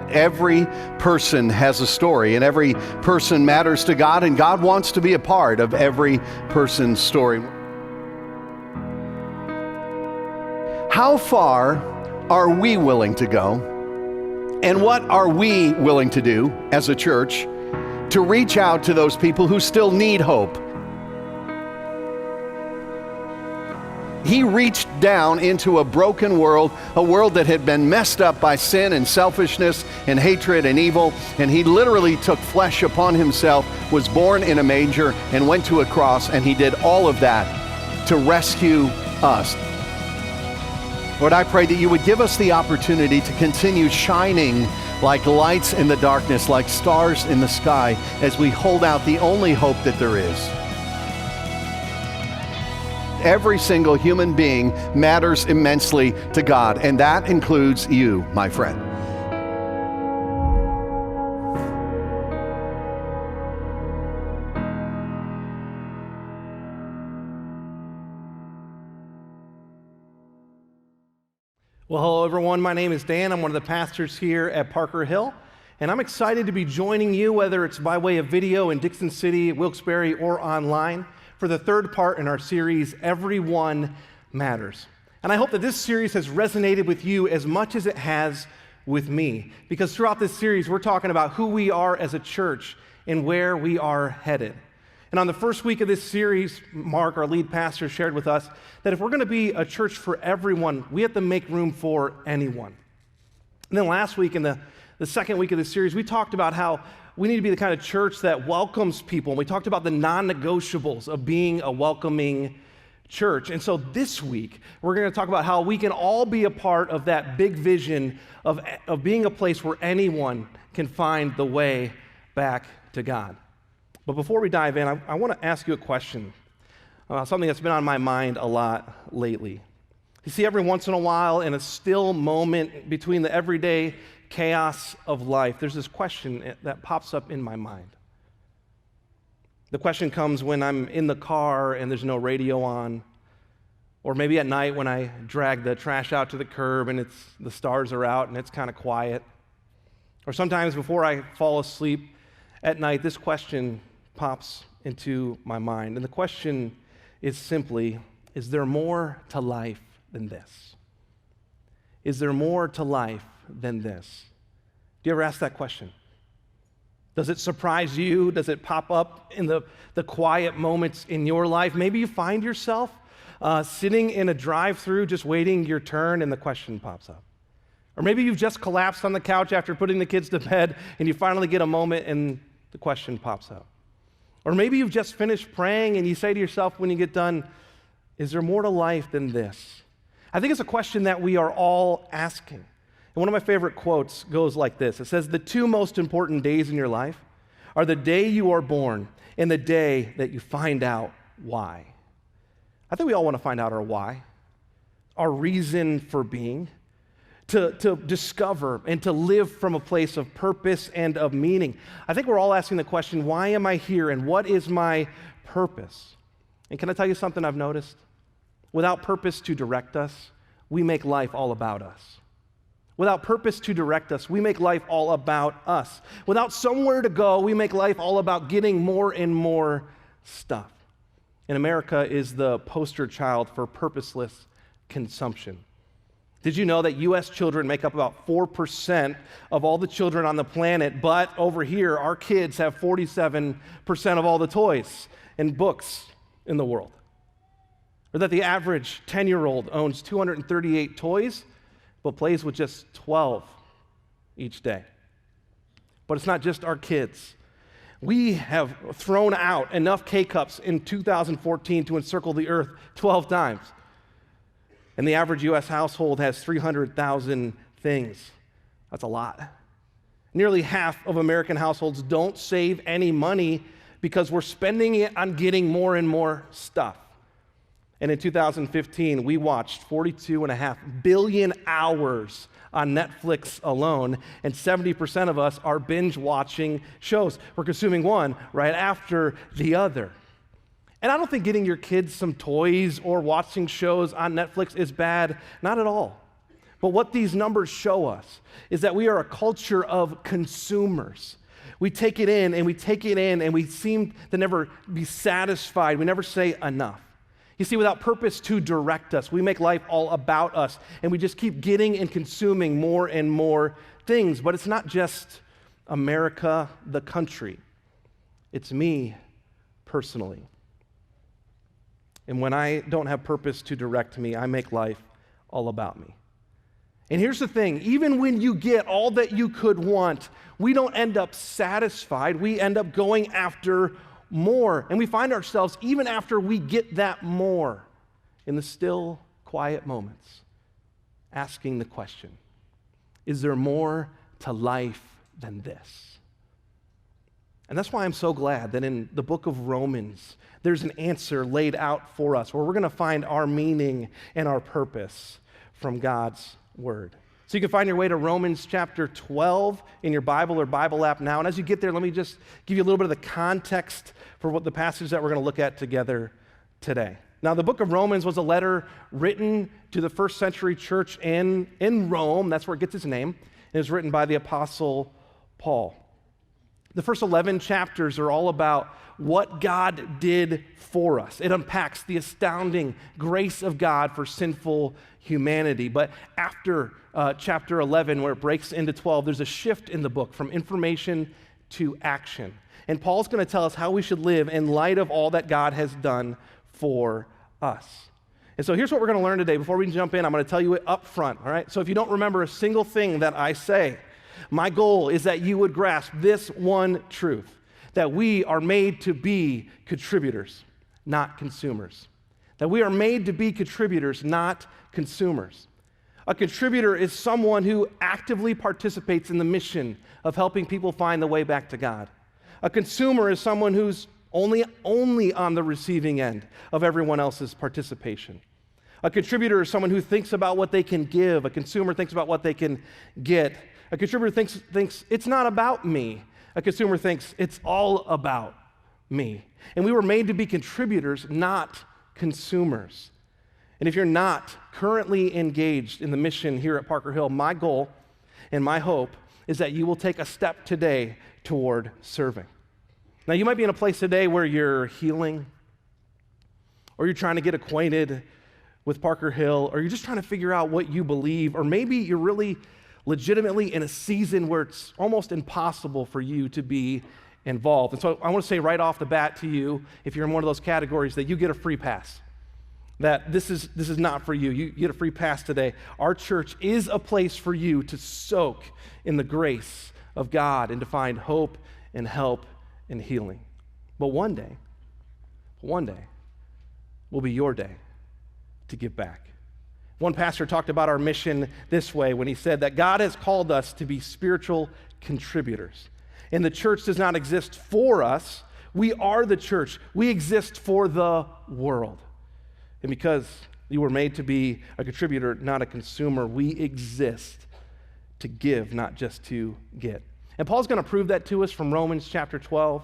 Every person has a story, and every person matters to God, and God wants to be a part of every person's story. How far are we willing to go? And what are we willing to do as a church to reach out to those people who still need hope? He reached down into a broken world, a world that had been messed up by sin and selfishness and hatred and evil, and he literally took flesh upon himself, was born in a manger, and went to a cross, and he did all of that to rescue us. Lord, I pray that you would give us the opportunity to continue shining like lights in the darkness, like stars in the sky, as we hold out the only hope that there is. Every single human being matters immensely to God, and that includes you, my friend. Well, hello everyone. My name is Dan. I'm one of the pastors here at Parker Hill, and I'm excited to be joining you, whether it's by way of video in Dixon City, Wilkes-Barre, or online, for the third part in our series, Everyone Matters. And I hope that this series has resonated with you as much as it has with me, because throughout this series, we're talking about who we are as a church and where we are headed. And on the first week of this series, Mark, our lead pastor, shared with us that if we're going to be a church for everyone, we have to make room for anyone. And then last week, in the second week of this series, we talked about how we need to be the kind of church that welcomes people. And we talked about the non-negotiables of being a welcoming church. And so this week, we're going to talk about how we can all be a part of that big vision of being a place where anyone can find the way back to God. But before we dive in, I want to ask you a question, something that's been on my mind a lot lately. You see, every once in a while, in a still moment between the everyday chaos of life, there's this question that pops up in my mind. The question comes when I'm in the car and there's no radio on, or maybe at night when I drag the trash out to the curb and the stars are out and it's kind of quiet. Or sometimes before I fall asleep at night, this question pops into my mind. And the question is simply, is there more to life than this? Is there more to life than this? Do you ever ask that question? Does it surprise you? Does it pop up in the quiet moments in your life? Maybe you find yourself sitting in a drive-through just waiting your turn and the question pops up. Or maybe you've just collapsed on the couch after putting the kids to bed and you finally get a moment and the question pops up. Or maybe you've just finished praying and you say to yourself when you get done, is there more to life than this? I think it's a question that we are all asking. And one of my favorite quotes goes like this. It says, the two most important days in your life are the day you are born and the day that you find out why. I think we all want to find out our why, our reason for being, to discover and to live from a place of purpose and of meaning. I think we're all asking the question, why am I here and what is my purpose? And can I tell you something I've noticed? Without purpose to direct us, we make life all about us. Without purpose to direct us, we make life all about us. Without somewhere to go, we make life all about getting more and more stuff. And America is the poster child for purposeless consumption. Did you know that U.S. children make up about 4% of all the children on the planet, but over here, our kids have 47% of all the toys and books in the world? Or that the average 10-year-old owns 238 toys, but plays with just 12 each day. But it's not just our kids. We have thrown out enough K-cups in 2014 to encircle the earth 12 times. And the average U.S. household has 300,000 things. That's a lot. Nearly half of American households don't save any money because we're spending it on getting more and more stuff. And in 2015, we watched 42.5 billion hours on Netflix alone, and 70% of us are binge watching shows. We're consuming one right after the other. And I don't think getting your kids some toys or watching shows on Netflix is bad, not at all. But what these numbers show us is that we are a culture of consumers. We take it in and we take it in and we seem to never be satisfied. We never say enough. You see, without purpose to direct us, we make life all about us and we just keep getting and consuming more and more things. But it's not just America, the country. It's me personally. And when I don't have purpose to direct me, I make life all about me. And here's the thing, even when you get all that you could want, we don't end up satisfied. We end up going after more. And we find ourselves, even after we get that more, in the still, quiet moments, asking the question, is there more to life than this? And that's why I'm so glad that in the book of Romans, there's an answer laid out for us where we're going to find our meaning and our purpose from God's word. So you can find your way to Romans chapter 12 in your Bible or Bible app now. And as you get there, let me just give you a little bit of the context for what the passage that we're going to look at together today. Now, the book of Romans was a letter written to the first century church in Rome. That's where it gets its name. It was written by the Apostle Paul. The first 11 chapters are all about what God did for us. It unpacks the astounding grace of God for sinful humanity. But after chapter 11, where it breaks into 12, there's a shift in the book from information to action. And Paul's going to tell us how we should live in light of all that God has done for us. And so here's what we're going to learn today. Before we jump in, I'm going to tell you it up front, all right? So if you don't remember a single thing that I say, my goal is that you would grasp this one truth, that we are made to be contributors, not consumers. That we are made to be contributors, not consumers. A contributor is someone who actively participates in the mission of helping people find the way back to God. A consumer is someone who's only on the receiving end of everyone else's participation. A contributor is someone who thinks about what they can give. A consumer thinks about what they can get. A contributor thinks it's not about me. A consumer thinks it's all about me. And we were made to be contributors, not consumers. And if you're not currently engaged in the mission here at Parker Hill, my goal and my hope is that you will take a step today toward serving. Now, you might be in a place today where you're healing, or you're trying to get acquainted with Parker Hill, or you're just trying to figure out what you believe, or maybe you're really legitimately in a season where it's almost impossible for you to be involved. And so I want to say right off the bat to you, if you're in one of those categories, that you get a free pass. That this is not for you. You get a free pass today. Our church is a place for you to soak in the grace of God and to find hope and help and healing. But one day will be your day to give back. One pastor talked about our mission this way when he said that God has called us to be spiritual contributors. And the church does not exist for us. We are the church. We exist for the world. And because you were made to be a contributor, not a consumer, we exist to give, not just to get. And Paul's going to prove that to us from Romans chapter 12,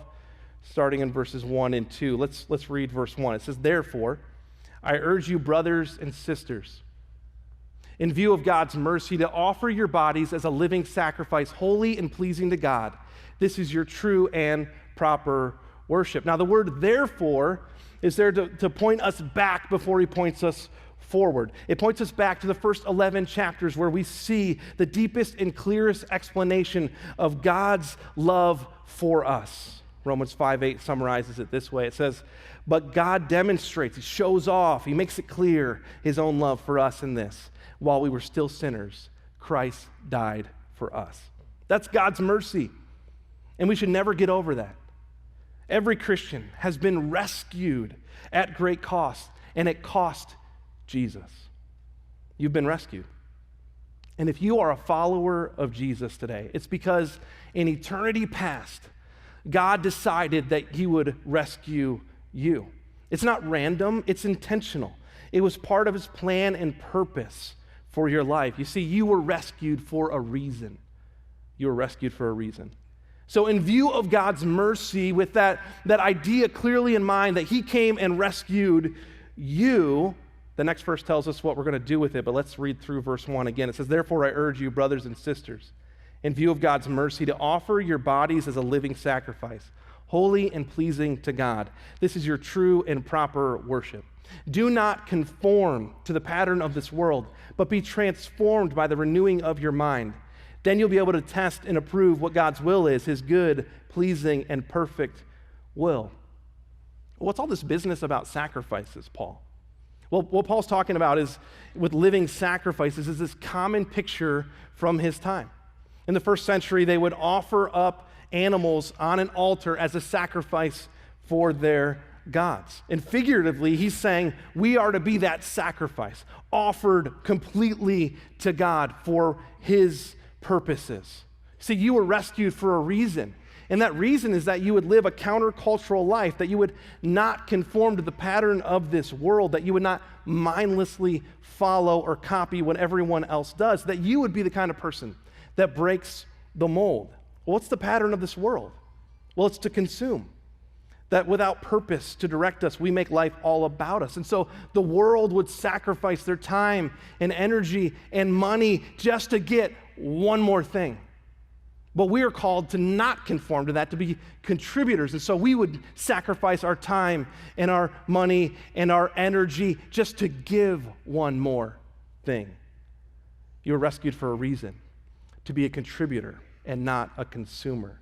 starting in verses 1 and 2. Let's read verse 1. It says, "Therefore, I urge you, brothers and sisters, in view of God's mercy, to offer your bodies as a living sacrifice, holy and pleasing to God. This is your true and proper worship." Now, the word "therefore" is there to point us back before he points us forward. It points us back to the first 11 chapters where we see the deepest and clearest explanation of God's love for us. Romans 5:8 summarizes it this way. It says, "But God demonstrates," he shows off, he makes it clear his own love for us in this. "While we were still sinners, Christ died for us." That's God's mercy. And we should never get over that. Every Christian has been rescued at great cost, and it cost Jesus. You've been rescued. And if you are a follower of Jesus today, it's because in eternity past, God decided that he would rescue you. It's not random, it's intentional. It was part of his plan and purpose for your life. You see, you were rescued for a reason. You were rescued for a reason. So in view of God's mercy, with that idea clearly in mind that he came and rescued you, The next verse tells us what we're going to do with it, but let's read through verse 1 again. It says, "Therefore I urge you, brothers and sisters, in view of God's mercy, to offer your bodies as a living sacrifice, holy and pleasing to God. This is your true and proper worship. Do not conform to the pattern of this world, but be transformed by the renewing of your mind. Then you'll be able to test and approve what God's will is, his good, pleasing, and perfect will." What's all this business about sacrifices, Paul? Well, what Paul's talking about is with living sacrifices is this common picture from his time. In the first century, they would offer up animals on an altar as a sacrifice for their gods. And figuratively, he's saying we are to be that sacrifice, offered completely to God for his purposes. See, you were rescued for a reason. And that reason is that you would live a countercultural life, that you would not conform to the pattern of this world, that you would not mindlessly follow or copy what everyone else does, that you would be the kind of person that breaks the mold. Well, what's the pattern of this world? Well, it's to consume. That without purpose to direct us, we make life all about us. And so the world would sacrifice their time and energy and money just to get one more thing. But we are called to not conform to that, to be contributors. And so we would sacrifice our time and our money and our energy just to give one more thing. You were rescued for a reason, to be a contributor and not a consumer.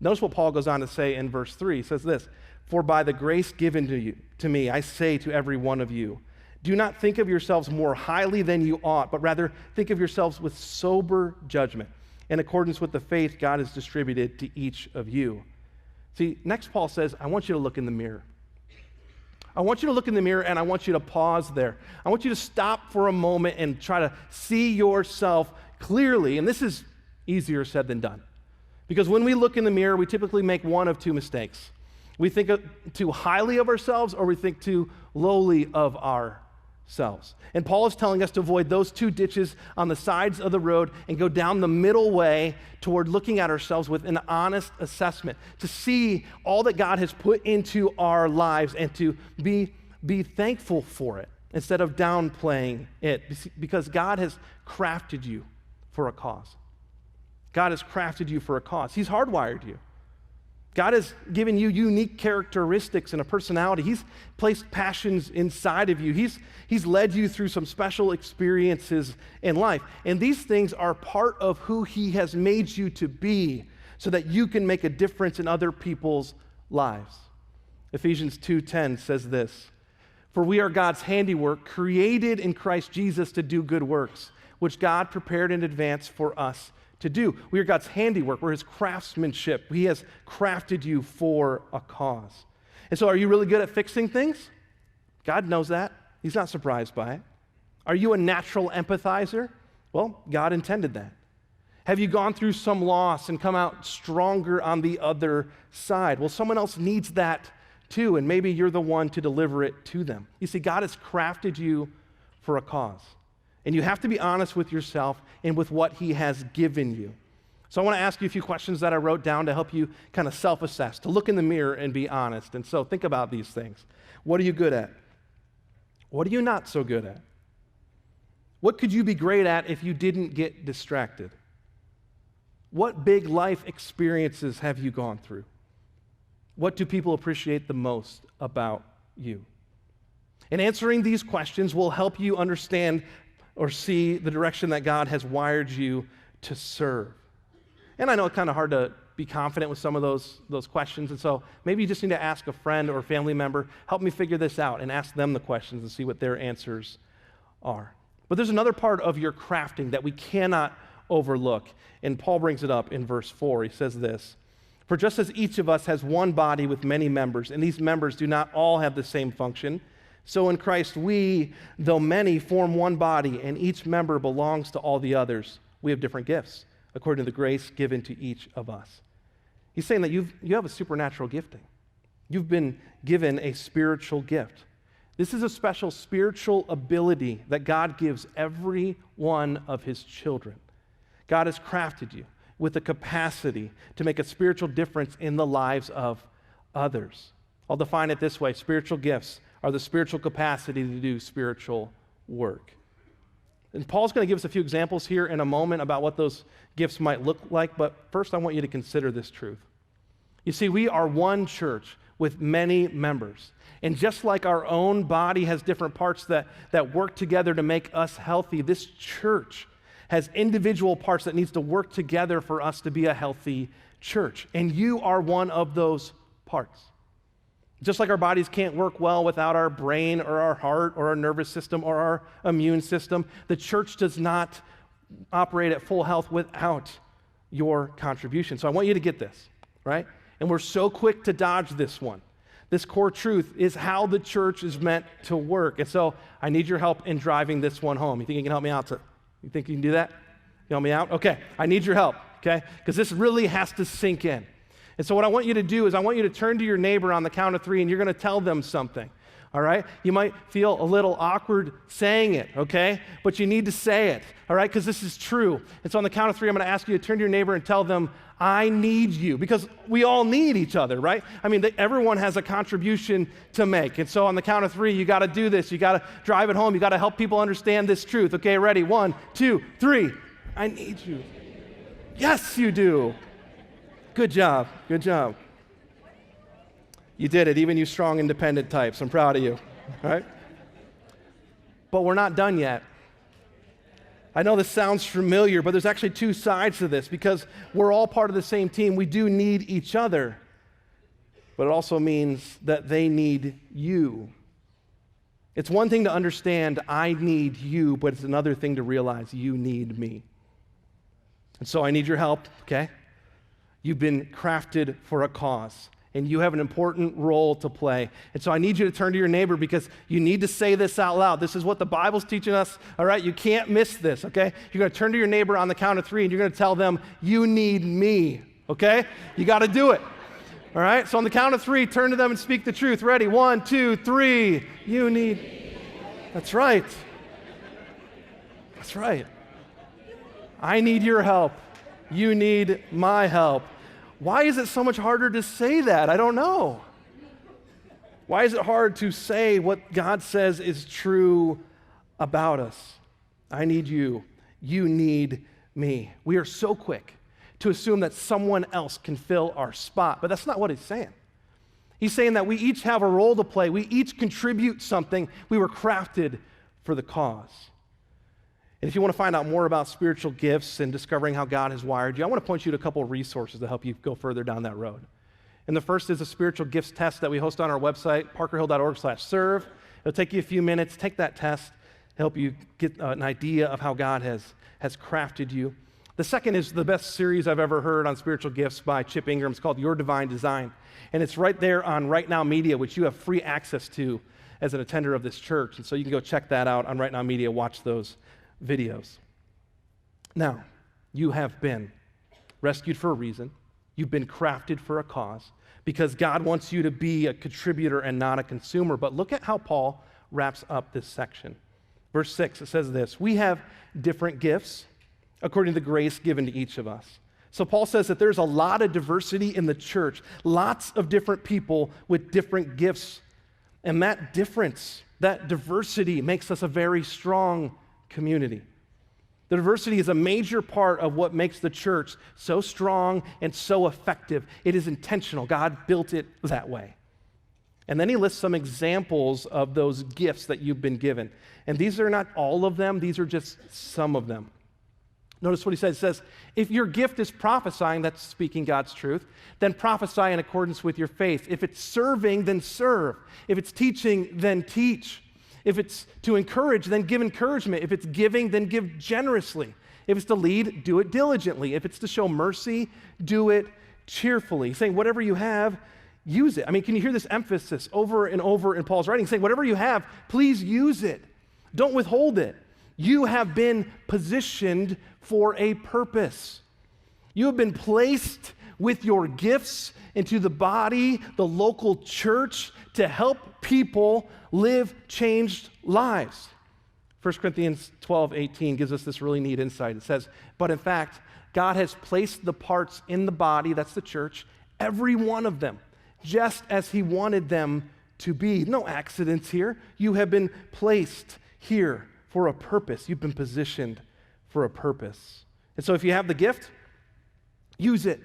Notice what Paul goes on to say in verse 3. He says this, "For by the grace given to me, I say to every one of you, do not think of yourselves more highly than you ought, but rather think of yourselves with sober judgment, in accordance with the faith God has distributed to each of you." See, next Paul says, I want you to look in the mirror. I want you to look in the mirror and I want you to pause there. I want you to stop for a moment and try to see yourself clearly. And this is easier said than done. Because when we look in the mirror, we typically make one of two mistakes. We think too highly of ourselves or we think too lowly of ourselves. And Paul is telling us to avoid those two ditches on the sides of the road and go down the middle way toward looking at ourselves with an honest assessment, to see all that God has put into our lives and to be thankful for it instead of downplaying it, because God has crafted you for a cause. God has crafted you for a cause. He's hardwired you. God has given you unique characteristics and a personality. He's placed passions inside of you. He's led you through some special experiences in life. And these things are part of who he has made you to be so that you can make a difference in other people's lives. Ephesians 2:10 says this, "For we are God's handiwork, created in Christ Jesus to do good works, which God prepared in advance for us to do." We are God's handiwork. We're his craftsmanship. He has crafted you for a cause. And so are you really good at fixing things? God knows that. He's not surprised by it. Are you a natural empathizer? Well, God intended that. Have you gone through some loss and come out stronger on the other side? Well, someone else needs that too, and maybe you're the one to deliver it to them. You see, God has crafted you for a cause. And you have to be honest with yourself and with what he has given you. So I want to ask you a few questions that I wrote down to help you kind of self-assess, to look in the mirror and be honest. And so think about these things. What are you good at? What are you not so good at? What could you be great at if you didn't get distracted? What big life experiences have you gone through? What do people appreciate the most about you? And answering these questions will help you understand or see the direction that God has wired you to serve. And I know it's kind of hard to be confident with some of those questions, and so maybe you just need to ask a friend or a family member, help me figure this out, and ask them the questions and see what their answers are. But there's another part of your crafting that we cannot overlook, and Paul brings it up in verse 4. He says this, "For just as each of us has one body with many members, and these members do not all have the same function, so in Christ we, though many, form one body, and each member belongs to all the others. We have different gifts, according to the grace given to each of us." He's saying that you have a supernatural gifting. You've been given a spiritual gift. This is a special spiritual ability that God gives every one of his children. God has crafted you with the capacity to make a spiritual difference in the lives of others. I'll define it this way. Spiritual gifts are the spiritual capacity to do spiritual work. And Paul's going to give us a few examples here in a moment about what those gifts might look like, but first I want you to consider this truth. You see, we are one church with many members. And just like our own body has different parts that work together to make us healthy, this church has individual parts that needs to work together for us to be a healthy church. And you are one of those parts. Just like our bodies can't work well without our brain or our heart or our nervous system or our immune system, the church does not operate at full health without your contribution. So I want you to get this, right? And we're so quick to dodge this one. This core truth is how the church is meant to work. And so I need your help in driving this one home. You think you can help me out? You think you can do that? You help me out? Okay, I need your help, okay? Because this really has to sink in. And so what I want you to do is I want you to turn to your neighbor on the count of 3, and you're going to tell them something, all right? You might feel a little awkward saying it, okay? But you need to say it, all right? Because this is true. And so on the count of 3, I'm going to ask you to turn to your neighbor and tell them, I need you, because we all need each other, right? I mean, everyone has a contribution to make. And so on the count of 3, you got to do this. You got to drive it home. You got to help people understand this truth. Okay, ready? 1, 2, 3. I need you. Yes, you do. Good job. Good job. You did it, even you strong, independent types. I'm proud of you, all right? But we're not done yet. I know this sounds familiar, but there's actually 2 sides to this because we're all part of the same team. We do need each other, but it also means that they need you. It's one thing to understand I need you, but it's another thing to realize you need me. And so I need your help, okay? You've been crafted for a cause, and you have an important role to play. And so I need you to turn to your neighbor because you need to say this out loud. This is what the Bible's teaching us, all right? You can't miss this, okay? You're going to turn to your neighbor on the count of 3, and you're going to tell them, you need me, okay? You got to do it, all right? So on the count of 3, turn to them and speak the truth. Ready? 1, 2, 3. You need. That's right. That's right. I need your help. You need my help. Why is it so much harder to say that? I don't know. Why is it hard to say what God says is true about us? I need you. You need me. We are so quick to assume that someone else can fill our spot, but that's not what he's saying. He's saying that we each have a role to play. We each contribute something. We were crafted for the cause. And if you want to find out more about spiritual gifts and discovering how God has wired you, I want to point you to a couple of resources to help you go further down that road. And the first is a spiritual gifts test that we host on our website, parkerhill.org/serve. It'll take you a few minutes. Take that test, help you get an idea of how God has crafted you. The second is the best series I've ever heard on spiritual gifts by Chip Ingram. It's called Your Divine Design. And it's right there on Right Now Media, which you have free access to as an attender of this church. And so you can go check that out on Right Now Media, watch those videos. Now, you have been rescued for a reason. You've been crafted for a cause because God wants you to be a contributor and not a consumer. But look at how Paul wraps up this section. Verse 6, it says this, we have different gifts according to the grace given to each of us. So Paul says that there's a lot of diversity in the church, lots of different people with different gifts. And that difference, that diversity makes us a very strong community. The diversity is a major part of what makes the church so strong and so effective. It is intentional. God built it that way. And then he lists some examples of those gifts that you've been given. And these are not all of them. These are just some of them. Notice what he says. He says, if your gift is prophesying, that's speaking God's truth, then prophesy in accordance with your faith. If it's serving, then serve. If it's teaching, then teach. If it's to encourage, then give encouragement. If it's giving, then give generously. If it's to lead, do it diligently. If it's to show mercy, do it cheerfully. He's saying whatever you have, use it. I mean, can you hear this emphasis over and over in Paul's writing? He's saying whatever you have, please use it. Don't withhold it. You have been positioned for a purpose. You have been placed with your gifts into the body, the local church, to help people live changed lives. 1 Corinthians 12:18 gives us this really neat insight. It says, but in fact, God has placed the parts in the body, that's the church, every one of them, just as he wanted them to be. No accidents here. You have been placed here for a purpose. You've been positioned for a purpose. And so if you have the gift, use it.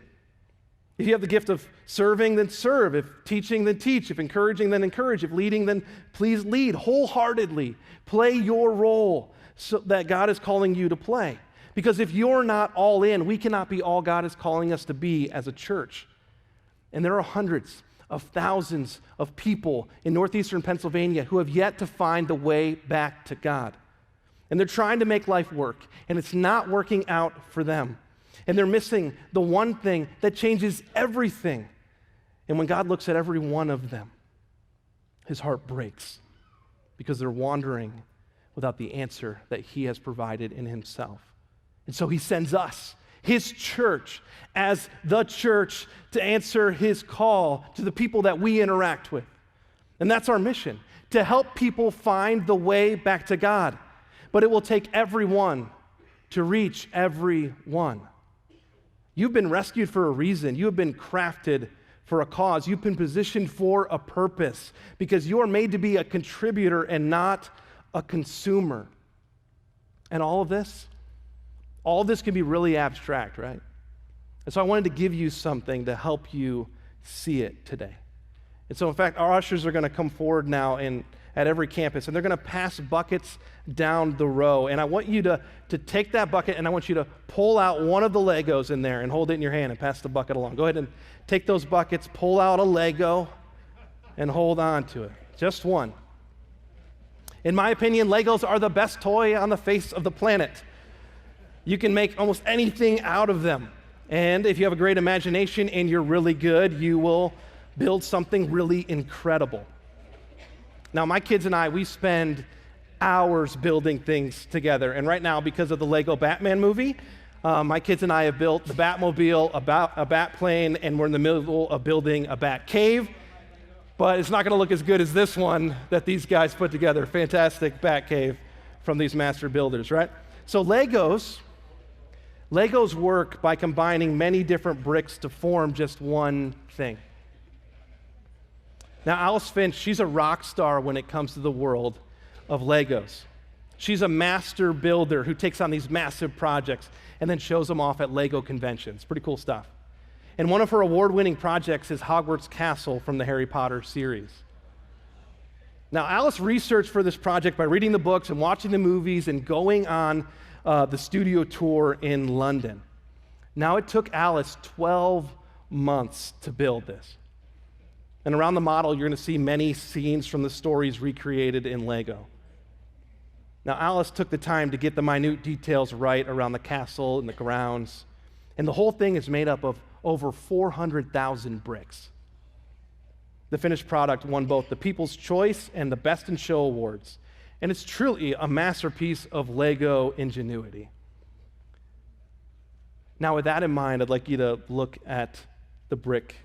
If you have the gift of serving, then serve. If teaching, then teach. If encouraging, then encourage. If leading, then please lead wholeheartedly. Play your role so that God is calling you to play. Because if you're not all in, we cannot be all God is calling us to be as a church. And there are hundreds of thousands of people in northeastern Pennsylvania who have yet to find the way back to God. And they're trying to make life work, and it's not working out for them. And they're missing the one thing that changes everything. And when God looks at every one of them, his heart breaks because they're wandering without the answer that he has provided in himself. And so he sends us, his church, as the church to answer his call to the people that we interact with. And that's our mission, to help people find the way back to God. But it will take everyone to reach everyone. You've been rescued for a reason. You have been crafted for a cause. You've been positioned for a purpose because you are made to be a contributor and not a consumer. And all of this can be really abstract, right? And so I wanted to give you something to help you see it today. And so, in fact, our ushers are going to come forward now at every campus, and they're going to pass buckets down the row. And I want you to take that bucket, and I want you to pull out one of the Legos in there and hold it in your hand and pass the bucket along. Go ahead and take those buckets, pull out a Lego, and hold on to it. Just one. In my opinion, Legos are the best toy on the face of the planet. You can make almost anything out of them. And if you have a great imagination and you're really good, you will build something really incredible. Now, my kids and I, we spend hours building things together. And right now, because of the Lego Batman movie, my kids and I have built the Batmobile, a bat plane, and we're in the middle of building a bat cave. But it's not going to look as good as this one that these guys put together. Fantastic bat cave from these master builders, right? So Legos work by combining many different bricks to form just one thing. Now, Alice Finch, she's a rock star when it comes to the world of Legos. She's a master builder who takes on these massive projects and then shows them off at Lego conventions. Pretty cool stuff. And one of her award-winning projects is Hogwarts Castle from the Harry Potter series. Now, Alice researched for this project by reading the books and watching the movies and going on the studio tour in London. Now, it took Alice 12 months to build this. And around the model, you're going to see many scenes from the stories recreated in Lego. Now, Alice took the time to get the minute details right around the castle and the grounds. And the whole thing is made up of over 400,000 bricks. The finished product won both the People's Choice and the Best in Show awards. And it's truly a masterpiece of Lego ingenuity. Now, with that in mind, I'd like you to look at the brick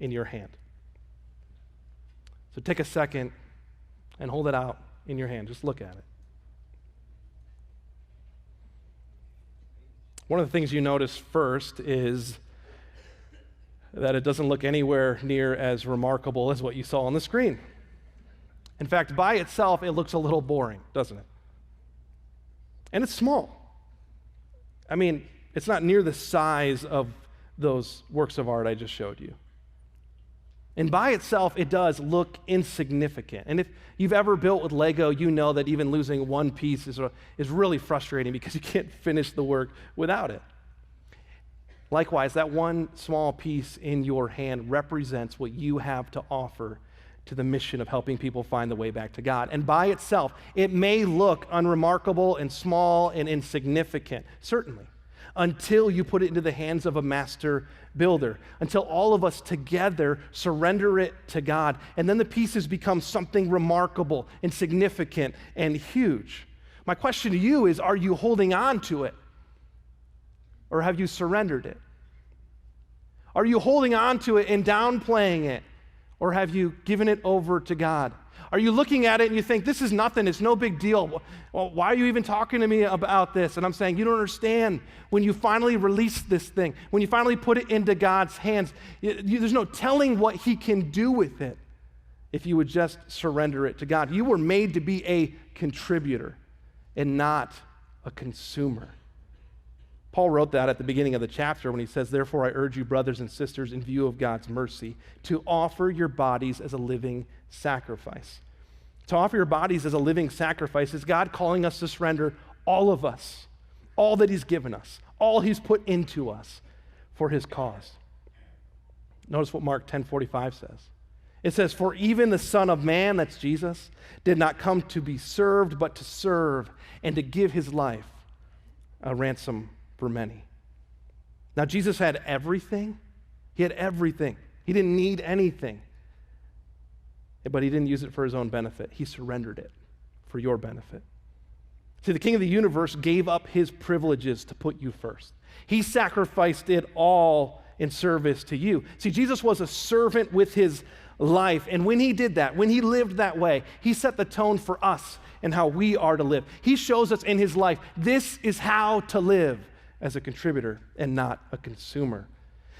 in your hand. So take a second and hold it out in your hand. Just look at it. One of the things you notice first is that it doesn't look anywhere near as remarkable as what you saw on the screen. In fact, by itself, it looks a little boring, doesn't it? And it's small. I mean, it's not near the size of those works of art I just showed you. And by itself, it does look insignificant. And if you've ever built with Lego, you know that even losing one piece is really frustrating because you can't finish the work without it. Likewise, that one small piece in your hand represents what you have to offer to the mission of helping people find the way back to God. And by itself, it may look unremarkable and small and insignificant, certainly, until you put it into the hands of a master builder, until all of us together surrender it to God, and then the pieces become something remarkable and significant and huge. My question to you is, are you holding on to it? Or have you surrendered it? Are you holding on to it and downplaying it? Or have you given it over to God? Are you looking at it and you think, this is nothing, it's no big deal. Well, why are you even talking to me about this? And I'm saying, you don't understand. When you finally release this thing, when you finally put it into God's hands, there's no telling what He can do with it if you would just surrender it to God. You were made to be a contributor and not a consumer. Paul wrote that at the beginning of the chapter when he says, "Therefore I urge you, brothers and sisters, in view of God's mercy, to offer your bodies as a living sacrifice." To offer your bodies as a living sacrifice is God calling us to surrender all of us, all that he's given us, all he's put into us for his cause. Notice what Mark 10:45 says. It says, "For even the Son of Man," that's Jesus, "did not come to be served, but to serve and to give his life a ransom for many." Now, Jesus had everything. He had everything. He didn't need anything. But he didn't use it for his own benefit. He surrendered it for your benefit. See, the King of the universe gave up his privileges to put you first. He sacrificed it all in service to you. See, Jesus was a servant with his life, and when he did that, when he lived that way, he set the tone for us and how we are to live. He shows us in his life, this is how to live as a contributor and not a consumer.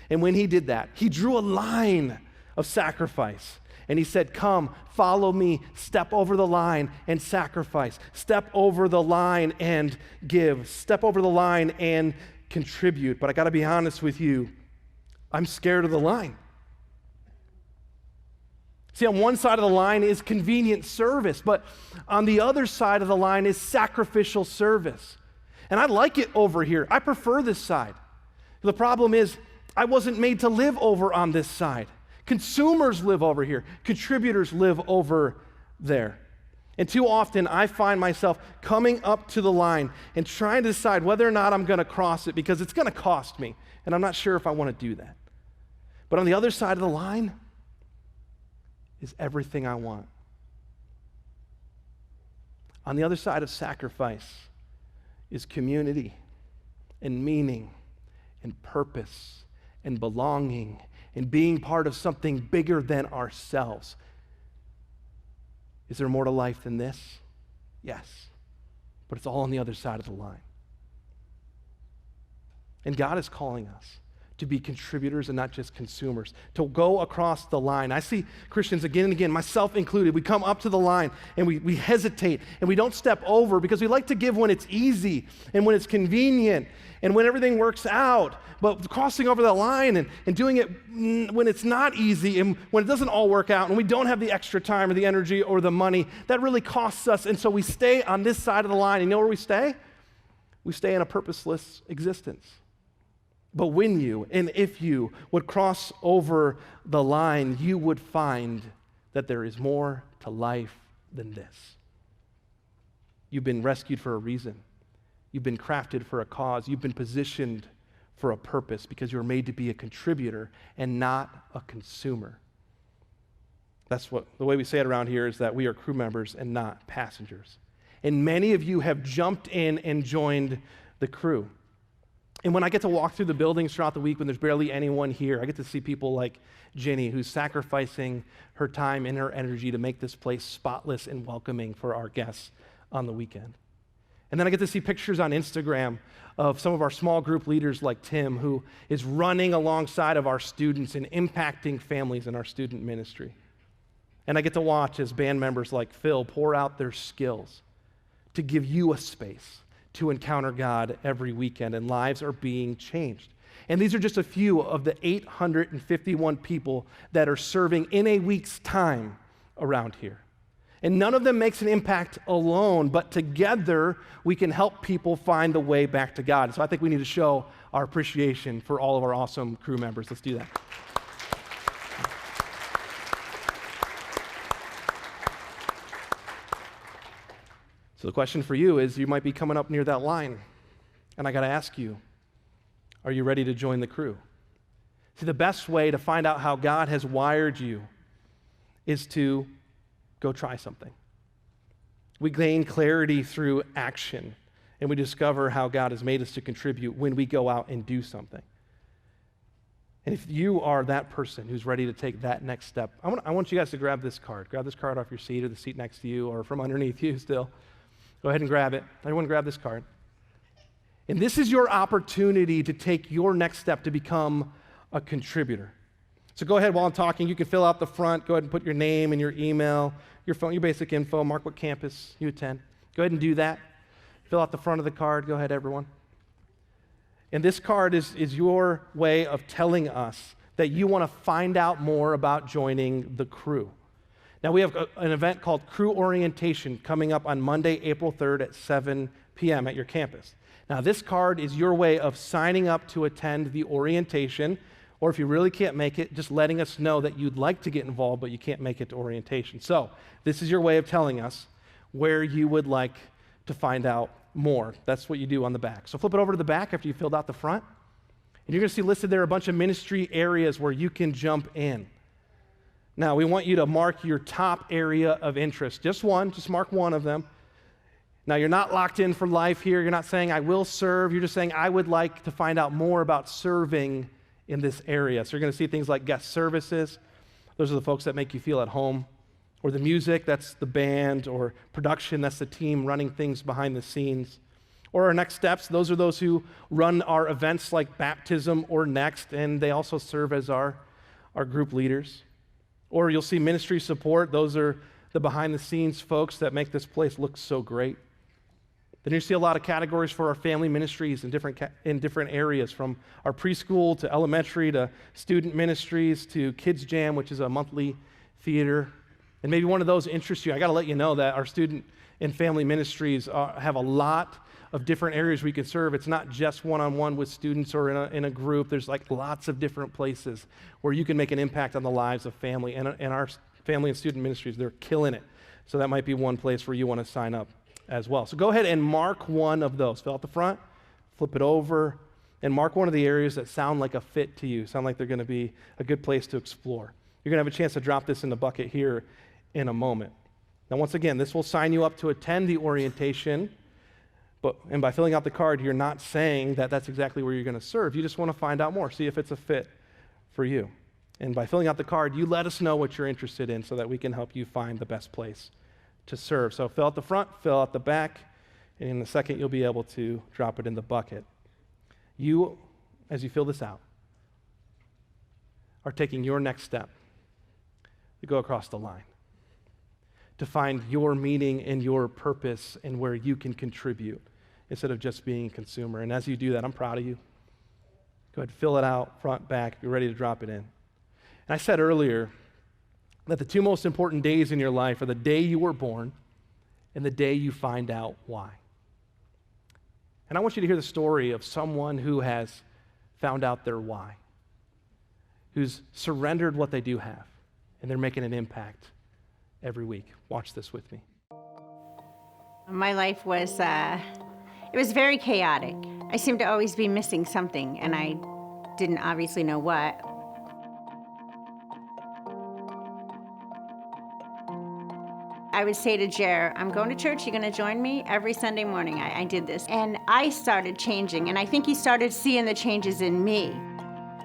And when he did that, he drew a line of sacrifice. And he said, "Come, follow me, step over the line and sacrifice. Step over the line and give. Step over the line and contribute." But I got to be honest with you, I'm scared of the line. See, on one side of the line is convenient service, but on the other side of the line is sacrificial service. And I like it over here. I prefer this side. The problem is, I wasn't made to live over on this side. Consumers live over here. Contributors live over there. And too often, I find myself coming up to the line and trying to decide whether or not I'm going to cross it because it's going to cost me, and I'm not sure if I want to do that. But on the other side of the line is everything I want. On the other side of sacrifice is community and meaning and purpose and belonging and being part of something bigger than ourselves. Is there more to life than this? Yes. But it's all on the other side of the line. And God is calling us to be contributors and not just consumers, to go across the line. I see Christians again and again, myself included, we come up to the line and we hesitate and we don't step over because we like to give when it's easy and when it's convenient and when everything works out. But crossing over the line and doing it when it's not easy and when it doesn't all work out and we don't have the extra time or the energy or the money, that really costs us. And so we stay on this side of the line. And you know where we stay? We stay in a purposeless existence. But when you and if you would cross over the line, you would find that there is more to life than this. You've been rescued for a reason. You've been crafted for a cause. You've been positioned for a purpose because you were made to be a contributor and not a consumer. That's what the way we say it around here is that we are crew members and not passengers. And many of you have jumped in and joined the crew. And when I get to walk through the buildings throughout the week when there's barely anyone here, I get to see people like Jenny, who's sacrificing her time and her energy to make this place spotless and welcoming for our guests on the weekend. And then I get to see pictures on Instagram of some of our small group leaders like Tim, who is running alongside of our students and impacting families in our student ministry. And I get to watch as band members like Phil pour out their skills to give you a space to encounter God every weekend, and lives are being changed. And these are just a few of the 851 people that are serving in a week's time around here. And none of them makes an impact alone, but together we can help people find the way back to God. So I think we need to show our appreciation for all of our awesome crew members. Let's do that. So the question for you is, you might be coming up near that line, and I got to ask you, are you ready to join the crew? See, the best way to find out how God has wired you is to go try something. We gain clarity through action, and we discover how God has made us to contribute when we go out and do something. And if you are that person who's ready to take that next step, I want you guys to grab this card. Grab this card off your seat or the seat next to you or from underneath you still. Go ahead and grab it. Everyone grab this card. And this is your opportunity to take your next step to become a contributor. So go ahead while I'm talking. You can fill out the front. Go ahead and put your name and your email, your phone, your basic info, mark what campus you attend. Go ahead and do that. Fill out the front of the card. Go ahead, everyone. And this card is your way of telling us that you want to find out more about joining the crew. Now, we have an event called Crew Orientation coming up on Monday, April 3rd at 7 p.m. at your campus. Now, this card is your way of signing up to attend the orientation, or if you really can't make it, just letting us know that you'd like to get involved, but you can't make it to orientation. So, this is your way of telling us where you would like to find out more. That's what you do on the back. So flip it over to the back after you filled out the front, and you're going to see listed there a bunch of ministry areas where you can jump in. Now, we want you to mark your top area of interest. Just mark one of them. Now, you're not locked in for life here. You're not saying, I will serve. You're just saying, I would like to find out more about serving in this area. So you're going to see things like guest services. Those are the folks that make you feel at home. Or the music, that's the band. Or production, that's the team running things behind the scenes. Or our next steps, those are those who run our events like baptism or next, and they also serve as our group leaders. Or you'll see ministry support. Those are the behind-the-scenes folks that make this place look so great. Then you see a lot of categories for our family ministries in different areas, from our preschool to elementary to student ministries to Kids Jam, which is a monthly theater. And maybe one of those interests you. I got to let you know that our student and family ministries have a lot of different areas we can serve. It's not just one-on-one with students or in a group. There's like lots of different places where you can make an impact on the lives of family. And our family and student ministries, they're killing it. So that might be one place where you want to sign up as well. So go ahead and mark one of those. Fill out the front, flip it over, and mark one of the areas that sound like a fit to you, sound like they're going to be a good place to explore. You're going to have a chance to drop this in the bucket here in a moment. Now, once again, this will sign you up to attend the orientation. And by filling out the card, you're not saying that that's exactly where you're going to serve. You just want to find out more, see if it's a fit for you. And by filling out the card, you let us know what you're interested in so that we can help you find the best place to serve. So fill out the front, fill out the back, and in a second, you'll be able to drop it in the bucket. You, as you fill this out, are taking your next step to go across the line, to find your meaning and your purpose and where you can contribute instead of just being a consumer. And as you do that, I'm proud of you. Go ahead, fill it out, front, back, be ready to drop it in. And I said earlier that the two most important days in your life are the day you were born and the day you find out why. And I want you to hear the story of someone who has found out their why, who's surrendered what they do have, and they're making an impact every week. Watch this with me. My life was, it was very chaotic. I seemed to always be missing something, and I didn't obviously know what. I would say to Jer, I'm going to church, you gonna join me? Every Sunday morning I did this. And I started changing, and I think he started seeing the changes in me.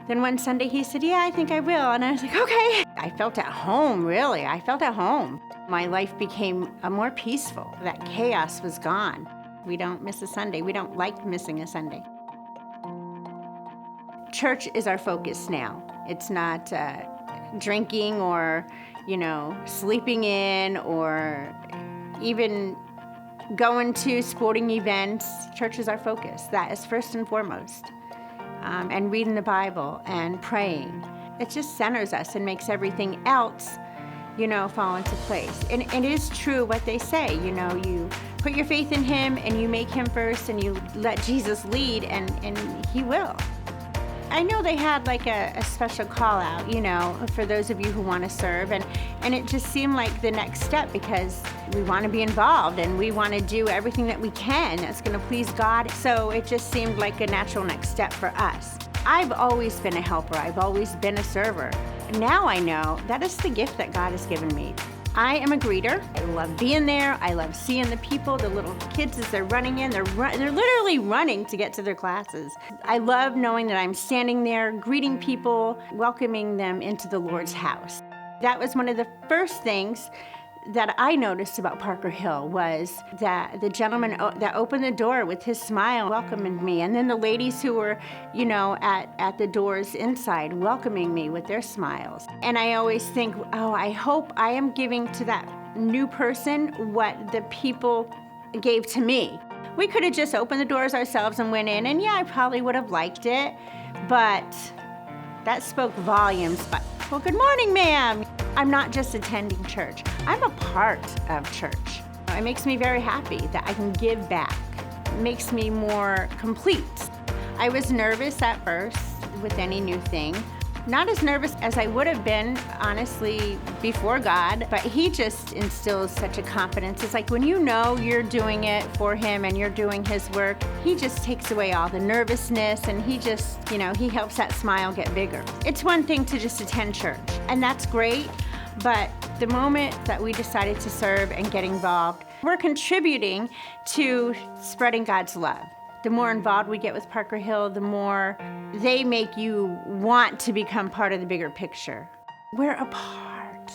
Then one Sunday he said, yeah, I think I will. And I was like, okay. I felt at home, really. I felt at home. My life became more peaceful. That chaos was gone. We don't miss a Sunday. We don't like missing a Sunday. Church is our focus now. It's not drinking or, sleeping in or even going to sporting events. Church is our focus. That is first and foremost. And reading the Bible and praying. It just centers us and makes everything else, fall into place. And it is true what they say, you put your faith in him and you make him first and you let Jesus lead and he will. I know they had like a special call out, for those of you who want to serve. And it just seemed like the next step because we want to be involved and we want to do everything that we can that's going to please God. So it just seemed like a natural next step for us. I've always been a helper. I've always been a server. Now I know that is the gift that God has given me. I am a greeter. I love being there. I love seeing the people, the little kids as they're running in. They're literally running to get to their classes. I love knowing that I'm standing there, greeting people, welcoming them into the Lord's house. That was one of the first things that I noticed about Parker Hill was that the gentleman that opened the door with his smile welcoming me, and then the ladies who were, at the doors inside welcoming me with their smiles. And I always think, oh, I hope I am giving to that new person what the people gave to me. We could have just opened the doors ourselves and went in, and yeah, I probably would have liked it, but that spoke volumes. But, well, good morning, ma'am. I'm not just attending church. I'm a part of church. It makes me very happy that I can give back. It makes me more complete. I was nervous at first with any new thing. Not as nervous as I would have been, honestly, before God, but He just instills such a confidence. It's like when you know you're doing it for Him and you're doing His work, He just takes away all the nervousness, and He just, He helps that smile get bigger. It's one thing to just attend church, and that's great, but the moment that we decided to serve and get involved, we're contributing to spreading God's love. The more involved we get with Parker Hill, the more they make you want to become part of the bigger picture. We're a part.